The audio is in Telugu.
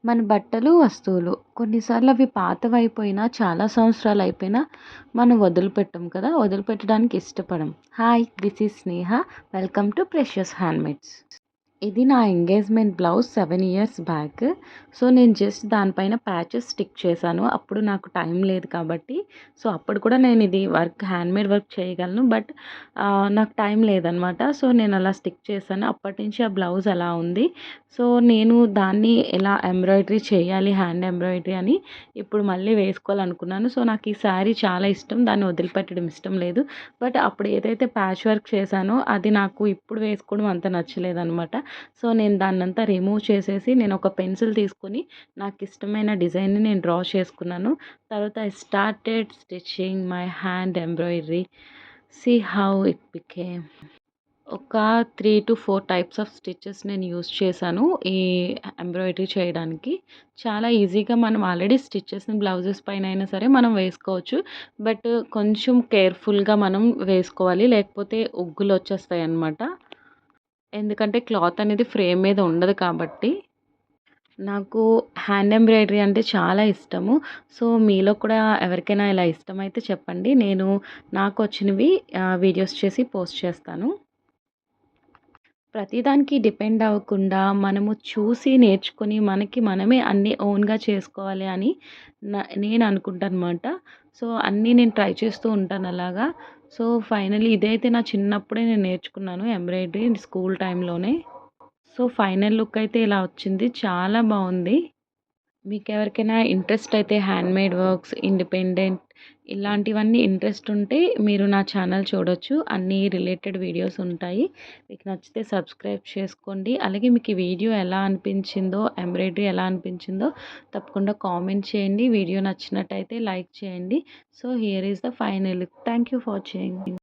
మన బట్టలు, వస్తువులు కొన్నిసార్లు అవి పాతవైపోయినా, చాలా సంవత్సరాలయిపోయినా మనం వదిలిపెట్టం కదా! వదిలిపెట్టడానికి ఇష్టపడం. Hi! This is Sneha. Welcome to precious handmades. ఇది నా engagement blouse 7 years back. So, నేను జస్ట్ దానిపైన ప్యాచెస్ స్టిక్ చేశాను. అప్పుడు నాకు టైం లేదు కాబట్టి. సో, అప్పుడు కూడా నేను ఇది హ్యాండ్‌మేడ్ వర్క్ చేయగలను. బట్ నాకు టైం లేదనమాట. సో, నేను అలా స్టిక్ చేశాను. అప్పటినుంచి ఆ బ్లౌజ్ అలా ఉంది. సో, నేను దాన్ని ఎలా ఎంబ్రాయిడరీ చేయాలి, హ్యాండ్ ఎంబ్రాయిడరీ అని ఇప్పుడు మళ్ళీ వేసుకోవాలనుకున్నాను. సో, నాకు ఈ శారీ చాలా ఇష్టం. దాన్ని వదిలిపెట్టడం ఇష్టం లేదు. బట్ అప్పుడు ఏదైతే ప్యాచ్ వర్క్ చేశానో అది నాకు ఇప్పుడు వేసుకోవడం అంత నచ్చలేదనమాట. సో, నేను దాన్నంతా రిమూవ్ చేసేసి నేను ఒక పెన్సిల్ తీసుకొని నాకు ఇష్టమైన డిజైన్‌ని నేను డ్రా చేసుకున్నాను. తర్వాత I started stitching my hand embroidery. See how it became. ఒక 3-4 టైప్స్ ఆఫ్ స్టిచెస్ నేను యూజ్ చేశాను ఈ ఎంబ్రాయిడరీ చేయడానికి. చాలా ఈజీగా మనం ఆల్రెడీ స్టిచ్ చేసిన బ్లౌజెస్ పైన అయినా సరే మనం వేసుకోవచ్చు. బట్ కొంచెం కేర్‌ఫుల్‌గా మనం వేసుకోవాలి. లేకపోతే ఉగ్గులొచ్చేస్తాయన్నమాట. ఎందుకంటే క్లాత్ అనేది ఫ్రేమ్ మీద ఉండదు కాబట్టి. నాకు హ్యాండ్ ఎంబ్రాయిడరీ అంటే చాలా ఇష్టము. సో, మీలో కూడా ఎవరికైనా ఇలా ఇష్టమైతే చెప్పండి. నేను నాకొచ్చినవి వీడియోస్ చేసి పోస్ట్ చేస్తాను. ప్రతిదానికి డిపెండ్ అవ్వకుండా మనము చూసి నేర్చుకొని మనకి మనమే అన్నీ ఓన్‌గా చేసుకోవాలి అని నేను అనుకుంటానమాట. సో, అన్నీ నేను ట్రై చేస్తూ ఉంటాను అలాగా. సో, ఫైనల్లీ ఇదైతే నా చిన్నప్పుడే నేను నేర్చుకున్నాను ఎంబ్రాయిడరీ స్కూల్ టైంలోనే. సో, ఫైనల్ లుక్ అయితే ఇలా వచ్చింది. చాలా బావుంది. మీకెవరికైనా ఇంట్రెస్ట్ అయితే హ్యాండ్‌మేడ్ వర్క్స్, ఇండిపెండెంట్ ఇలాంటివన్నీ ఇంట్రెస్ట్ ఉంటే మీరు నా ఛానల్ చూడొచ్చు. అన్నీ రిలేటెడ్ వీడియోస్ ఉంటాయి. మీకు నచ్చితే సబ్స్క్రైబ్ చేసుకోండి. అలాగే మీకు ఈ వీడియో ఎలా అనిపించిందో, ఎంబ్రాయిడరీ ఎలా అనిపించిందో తప్పకుండా కామెంట్ చేయండి. వీడియో నచ్చినట్టయితే లైక్ చేయండి. So, here is the final look. Thank you for watching.